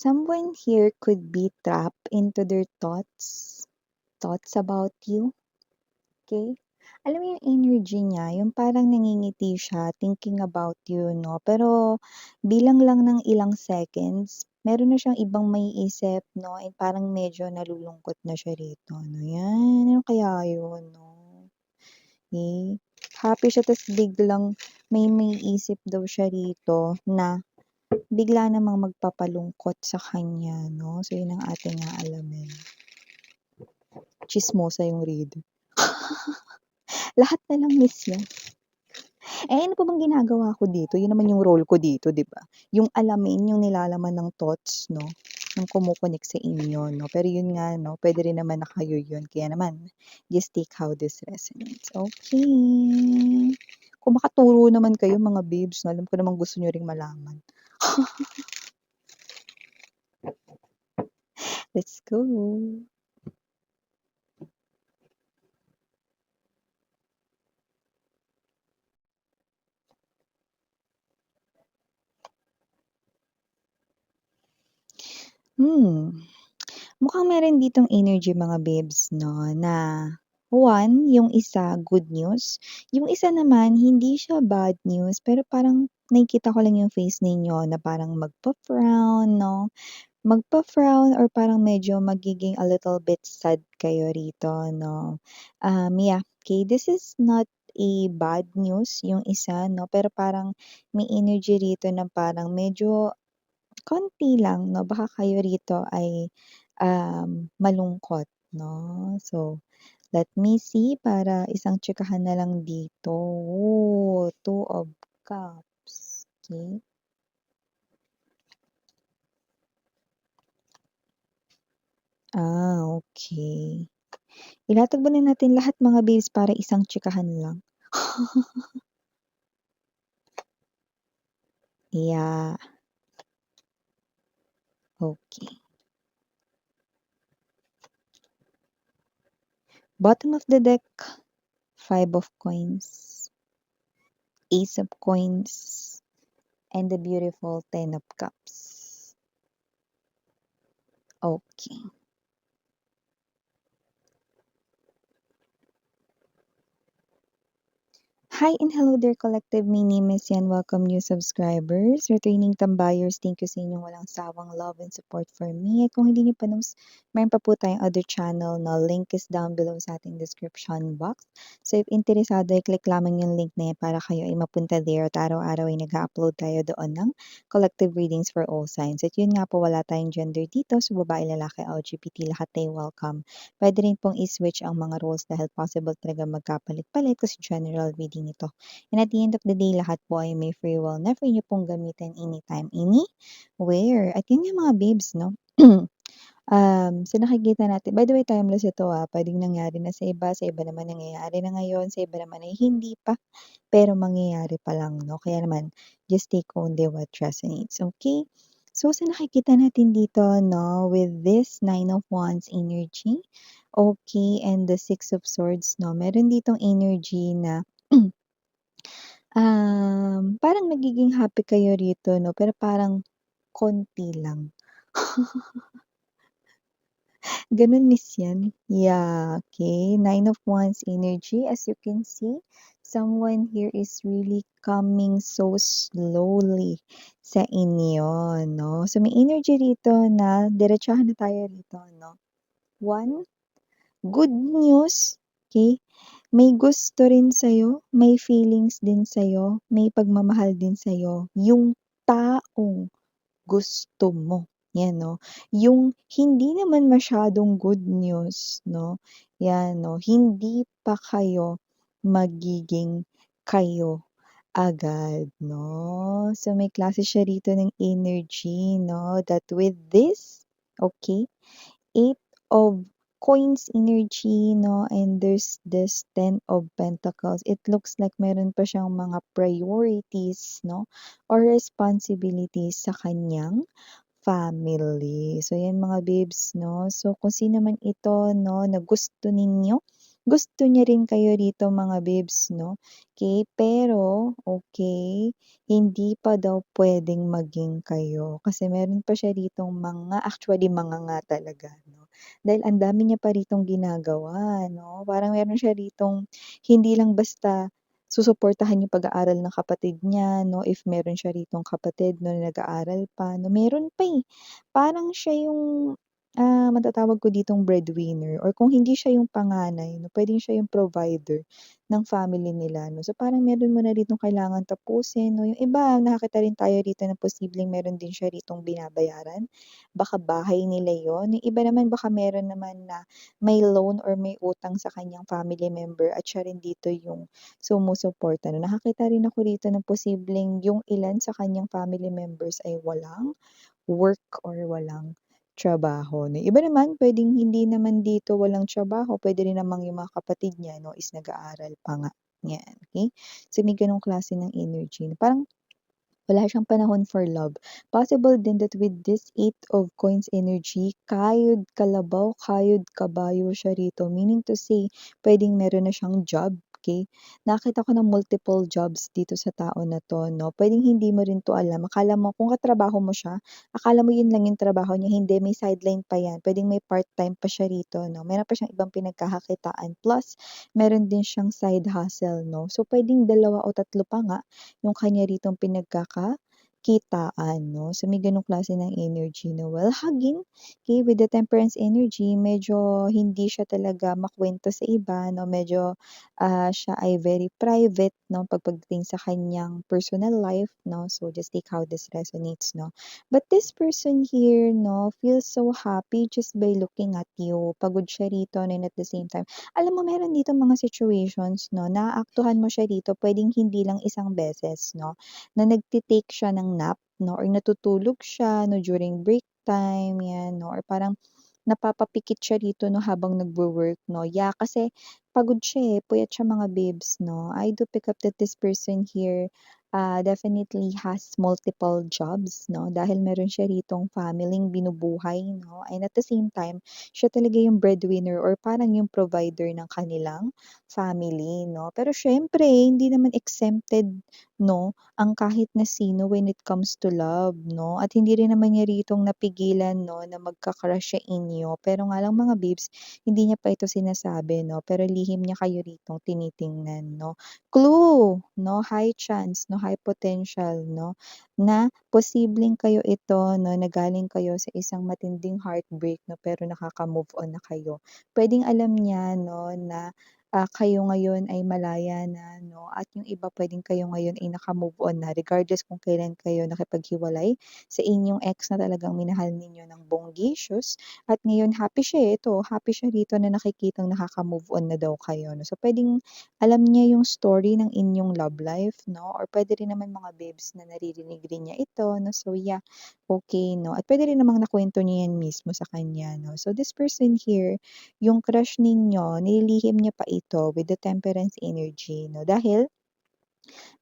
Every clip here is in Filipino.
Someone here could be trapped into their thoughts about you, okay? Alam mo yung energy niya, yung parang nangingiti siya thinking about you, 'no? Pero bilang lang ng ilang seconds, meron na siyang ibang maiisip, 'no, and parang medyo nalulungkot na siya rito, 'no? 'Yan, ano kaya yun, 'no? Eh, happy siya ta's biglang may maiisip daw siya rito na bigla namang magpapalungkot sa kanya, 'no? So, yun ang ating aalamin. Tsismosa yung reader. Lahat na lang miss yan. Eh, ano pa bang ginagawa ko dito? Yun naman yung role ko dito, 'di ba? Yung alamin yung nilalaman ng thoughts, 'no, yung kumo-connect sa inyo, 'no? Pero yun nga, 'no, puwede rin naman na kayo yun. Kaya naman, just take how this resonates. Okay. Kung makaturo naman kayo mga babes, 'no, alam ko namang gusto niyo ring malaman. Let's go. Hmm. Mukhang meron ditong energy mga babes 'no, na one, yung isa good news, yung isa naman hindi siya bad news pero parang nakikita ko lang yung face ninyo na parang magpa-frown 'no, magpa-frown or parang medyo magiging a little bit sad kayo rito 'no. Yeah, okay, this is not a bad news yung isa 'no, pero parang may energy rito na parang medyo konti lang 'no, baka kayo rito ay, malungkot 'no. So, let me see para isang tsikahan na lang dito. Oh, Two of Cups, okey. Okey. Ilatag muna natin lahat mga babes para isang tsikahan lang. Yeah, okey. Bottom of the deck, Five of Coins, Ace of Coins, and the beautiful Ten of Cups. Okey. Hi and hello there collective, my name is Yan. Welcome new subscribers, returning tambayers, thank you sa inyong walang sawang love and support for me. At kung hindi niyo pa meron pa po tayong other channel na link is down below sa ating description box. So if interesado ay click lamang yung link na yan para kayo ay mapunta there at araw-araw ay nag-upload tayo doon ng collective readings for all signs. At yun nga po, wala tayong gender dito, so babae, lalaki, LGBT, lahat ay welcome. Puwede rin pong i-switch ang mga roles dahil possible talaga magkapalit-palit kasi general reading ito. And at the end of the day, lahat po ay may free will na free niyo pong gamitin anytime, anywhere. At yun yung mga babes, no? So nakikita natin, by the way, timeless ito pwedeng nangyari na sa iba naman nangyayari na ngayon, sa iba naman ay hindi pa, pero mangyayari pa lang, no? Kaya naman, just take only what resonates, okay? So, sa nakikita natin dito, no, with this Nine of Wands energy, okay, and the Six of Swords, no, meron ditong energy na parang nagiging happy kayo rito, no, pero parang konti lang. Ganun miss yan? Yeah, okay. Nine of Wands energy. As you can see, someone here is really coming so slowly sa inyo, no? So, may energy rito na diretsahan na tayo rito, no? One, good news, okay? May gusto rin sa'yo, may feelings din sa'yo, may pagmamahal din sa'yo, yung taong gusto mo, 'yan 'no. Yung hindi naman masyadong good news 'no, 'yan 'no, hindi pa kayo magiging kayo agad 'no. So, may klase siya rito ng energy 'no, that with this, okay, Eight of Coins energy 'no, and there's this Ten of Pentacles. It looks like meron pa siyang mga priorities 'no, or responsibilities sa kanyang family. So, 'yan mga babes 'no. So, kung sino man ito 'no, na gusto ninyo, gusto niya rin kayo rito mga babes 'no, okey. Pero, okey, hindi pa daw puwedeng maging kayo kasi meron pa siya ritong actually manganga talaga 'no. Dahil ang dami niya pa ritong ginagawa 'no, parang meron siya ritong hindi lang basta susuportahan yung pag-aaral ng kapatid niya 'no, if meron siya ritong kapatid 'no na nag-aaral pa 'no, meron pa, parang siya yung matatawag ko ditong breadwinner or kung hindi siya yung panganay 'no, puwedeng siya yung provider ng family nila 'no. So, parang meron mo na ditong kailangan tapusin 'no. Yung iba nakakita rin tayo rito na posibleng meron din siya ritong binabayaran, baka bahay nila yun. Yung iba naman baka meron naman na may loan or may utang sa kanyang family member at siya rin dito yung sumusuporta 'no. Nakakita rin ako rito na posibleng yung ilan sa kanyang family members ay walang work or walang trabaho 'no. Iba naman puwedeng hindi naman dito walang trabaho, puwede rin namang yung mga kapatid niya 'no is nag-aaral pa nga, 'yan, okey. So, may gano'ng klase ng energy na parang wala siyang panahon for love. Possible din that with this Eight of Coins energy, kayod kalabaw, kayod kabayo siya rito. Meaning to say, puwedeng meron na siyang job, okey. Nakita ko ng multiple jobs dito sa tao na 'to 'no. Puwedeng hindi mo rin 'to alam, akala mo kung katrabaho mo siya, akala mo yun lang yung trabaho niya, hindi may sideline pa yan. Puwedeng may part-time pa siya rito 'no. Meron pa siyang ibang pinagkakakitaan plus meron din siyang side hustle 'no. So, puwedeng dalawa o tatlo pa nga yung kanya ritong pinagkakakitaan 'no. So, may gano'ng klase ng energy na while hugging, okey, with the temperance energy medyo hindi siya talaga makuwento sa iba 'no, medyo, siya ay very private 'no, pagdating sa kanyang personal life 'no. So, just take how this resonates 'no. But this person here 'no, feels so happy just by looking at you. Pagod siya rito and at the same time alam mo meron ditong mga situations 'no, naaaktuhan mo siya dito puwedeng hindi lang isang beses 'no, na nagte-take siya ng nap 'no or natutulog siya 'no during break time 'yan 'no or parang napapapikit siya rito 'no habang nagwo-work 'no. Yeah, kasi pagod siya, puyat siya mga babes 'no. I do pick up that this person here, definitely has multiple jobs 'no, dahil meron siya ritong family-ng binubuhay 'no, and at the same time, siya talaga yung breadwinner or parang yung provider ng kanilang family 'no. Pero siyempre hindi naman exempted 'no, ang kahit na sino when it comes to love 'no, at hindi rin naman niya ritong napigilan 'no na magka-crush sa inyo. Pero nga lang mga babes, hindi niya pa ito sinasabi 'no, pero lihim niya kayo ritong tinitingnan 'no. Clue 'no, high chance 'no, high potential 'no, na posibleng kayo ito 'no, na galing kayo sa isang matinding heartbreak 'no, pero nakaka-move on na kayo. Puwedeng alam niya 'no na kayo ngayon ay malaya na 'no, at yung iba puwedeng kayo ngayon ay naka-move on na regardless kung kailan kayo nakipaghiwalay sa inyong ex na talagang minahal ninyo ng bonggacious at ngayon happy siya, ito happy siya rito na nakikitang nakaka-move on na daw kayo 'no. So, puwedeng alam niya yung story ng inyong love life 'no, or puwede rin naman mga babes na naririnig rin niya ito 'no. So, yeah, okey 'no, at puwede rin namang nakuwento niya yan mismo sa kanya 'no. So, this person here yung crush ninyo nililihim niya pa ito with the temperance energy 'no, dahil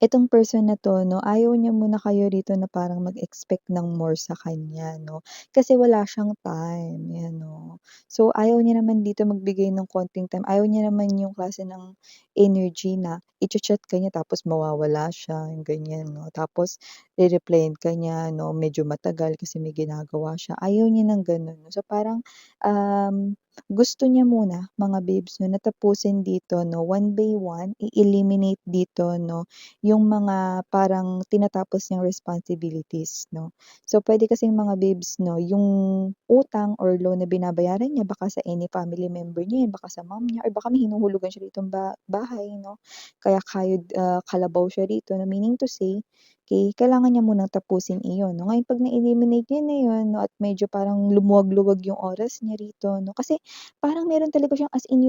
itong person na 'to 'no, ayaw niya muna kayo rito na parang mag-expect ng more sa kanya 'no, kasi wala siyang time, 'yan 'no. So, ayaw niya naman dito magbigay ng konting time, ayaw niya naman yung klase ng energy na icha-chat ka niya tapos mawawala siya, yung ganyan 'no. Tapos re-replyan ka niya 'no, medyo matagal kasi may ginagawa siya, ayaw niya ng gano'n 'no. So, parang, gusto niya muna mga babes 'no, na tapusin dito 'no, one by one, i-eliminate dito 'no, yung mga parang tinatapos niyang responsibilities 'no. So, puwede kasing mga babes 'no, yung utang or loan na binabayaran niya baka sa any family member niya yan, baka sa mom niya or baka may hinuhulugan siya ditong bahay 'no, kaya kayod, kalabaw siya rito na meaning to say, okey, kailangan niya munang tapusin iyon 'no. Ngayon 'pag na-eliminate niya na yun 'no, at medyo parang lumuwag-luwag yung oras niya rito 'no, kasi parang meron talaga siyang as in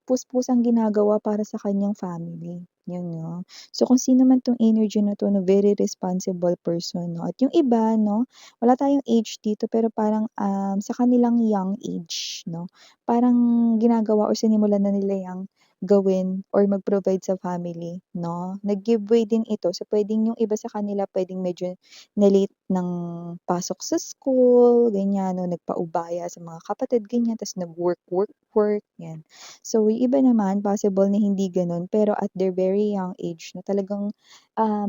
puspusang ginagawa para sa kanyang family, yun 'no. So, kung sino man 'tong energy na 'to 'no, very responsible person 'no, at yung iba 'no, wala tayong age dito pero parang, sa kanilang young age 'no, parang ginagawa or sinimulan na nila yang gawin or mag-provide sa family 'no. Nag-give way din ito so puwedeng yung iba sa kanila puwedeng medyo na-late ng pasok sa school ganyan 'no, nagpaubaya sa mga kapatid ganyan ta's nag-work, work, work, 'yan. So yung iba naman possible na hindi gano'n pero at their very young age na talagang,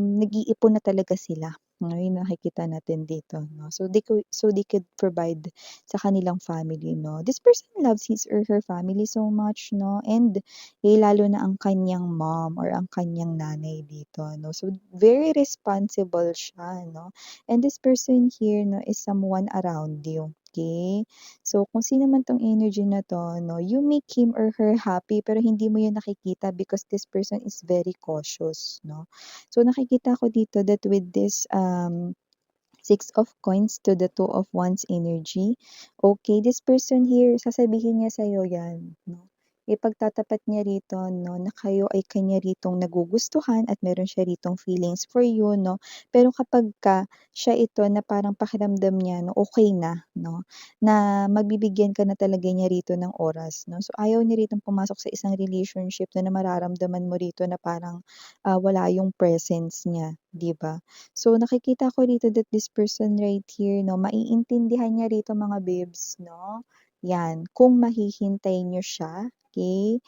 nag-iipon na talaga sila. Yung nakikita natin dito 'no. So they could provide sa kanilang family 'no. This person loves his or her family so much 'no and, lalo na ang kanyang mom or ang kanyang nanay dito 'no. So very responsible siya 'no. And this person here 'no is someone around you, okay. So kung sino man 'tong energy na 'to 'no, you make him or her happy pero hindi mo 'yun nakikita because this person is very cautious 'no. So nakikita ko dito that with this, Six of Coins to the Two of Wands energy, okay, this person here sasabihin niya sa'yo 'yan 'no. Ipagtatapat niya rito 'no na kayo ay kanya ritong nagugustuhan at meron siya ritong feelings for you 'no. Pero kapagka siya ito na parang pakiramdam niya 'no, okey na 'no, na magbibigyan ka na talaga niya rito ng oras 'no. So ayaw niya ritong pumasok sa isang relationship na mararamdaman mo rito na parang, wala yung presence niya, 'di ba? So, nakikita ko dito that this person right here 'no, maiintindihan niya rito mga babes 'no, 'yan, kung mahihintay niyo siya, okey?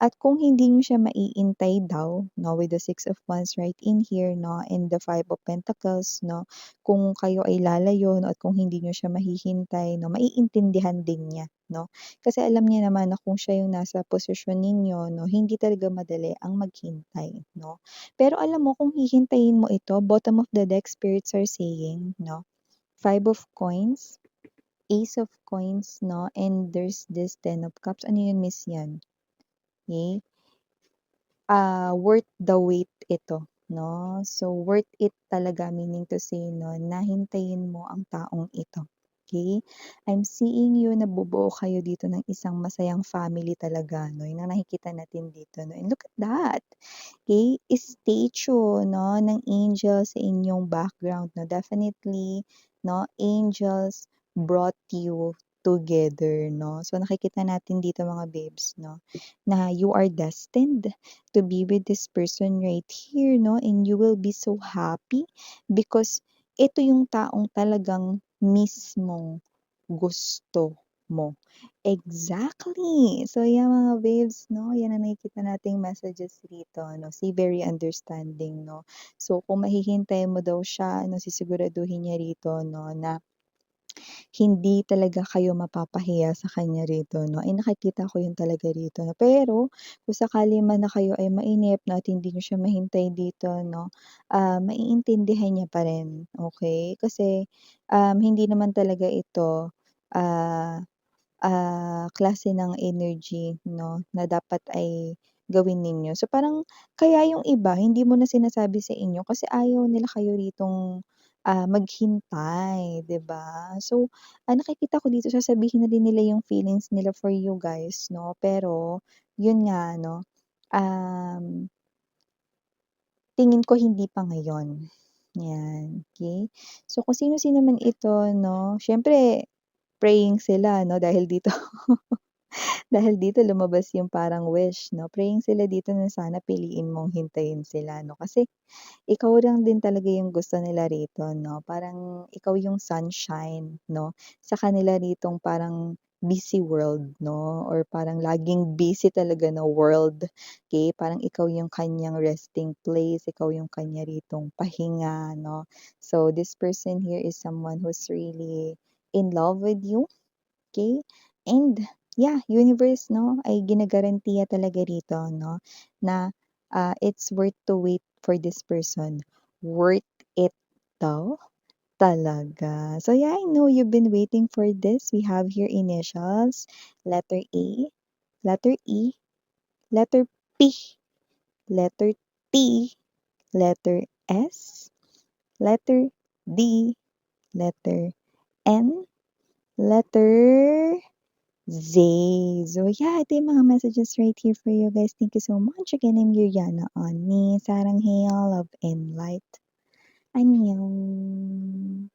At kung hindi niyo siya maiintay daw 'no, with the Six of Wands right in here 'no, and the Five of Pentacles 'no, kung kayo ay lalayo 'no, at kung hindi niyo siya mahihintay 'no, maiintindihan din niya 'no. Kasi alam niya naman na kung siya yung nasa posisyon ninyo 'no, hindi talaga madali ang maghintay 'no. Pero alam mo kung hihintayin mo ito, bottom of the deck spirits are saying 'no, Five of Coins, Ace of Coins 'no, and there's this Ten of Cups. Ano yun miss yan? Okay, worth the wait ito 'no. So, worth it talaga meaning to say 'no, na hintayin mo ang taong ito, okay. I'm seeing you na bubuo kayo dito ng isang masayang family talaga 'no, yun ang nakikita natin dito 'no, and look at that, okay. Statue 'no, ng angel sa inyong background 'no, definitely 'no, angels brought you together 'no. So, nakikita natin dito mga babes 'no, na you are destined to be with this person right here 'no, and you will be so happy because ito yung taong talagang mismong gusto mo. Exactly! So yan mga babes 'no, yan ang nakikita nating messages rito 'no, si very understanding 'no. So kung mahihintayin mo daw siya 'no, sisiguraduhin niya rito 'no na hindi talaga kayo mapapahiya sa kanya rito 'no, ay nakikita ko yun talaga rito 'no. Pero kung sakali man na kayo ay mainip 'no at hindi niyo siya mahintay dito 'no, maiintindihan niya pa rin, okey? Kasi, hindi naman talaga ito, ah klase ng energy 'no, na dapat ay gawin ninyo. So, parang kaya yung iba hindi mo na sinasabi sa inyo kasi ayaw nila kayo ritong, maghintay, 'di ba? So, nakikita ko dito sasabihin na din nila yung feelings nila for you guys 'no, pero yun nga 'no, um, tingin ko hindi pa ngayon, 'yan, okey? So, kung sino-sino man ito 'no, siyempre praying sila 'no, dahil dito dahil dito lumabas yung parang wish 'no, praying sila dito na sana piliin mong hintayin sila 'no, kasi ikaw lang din talaga yung gusto nila rito 'no, parang ikaw yung sunshine 'no, sa kanila ritong parang busy world 'no, or parang laging busy talaga na world, okey, parang ikaw yung kanyang resting place, ikaw yung kanya ritong pahinga 'no. So, this person here is someone who's really in love with you. Okay, and yeah, universe 'no, ay ginagarantiya talaga rito 'no, na, it's worth to wait for this person. Worth it daw talaga. So yeah, I know you've been waiting for this. We have here initials, letter A, letter E, letter P, letter T, letter S, letter D, letter N, letter Zay. So yeah, ito yung mga messages right here for you guys. Thank you so much. Again, I'm Yuriana Oni. Sarang hail, love and light. Annyeong.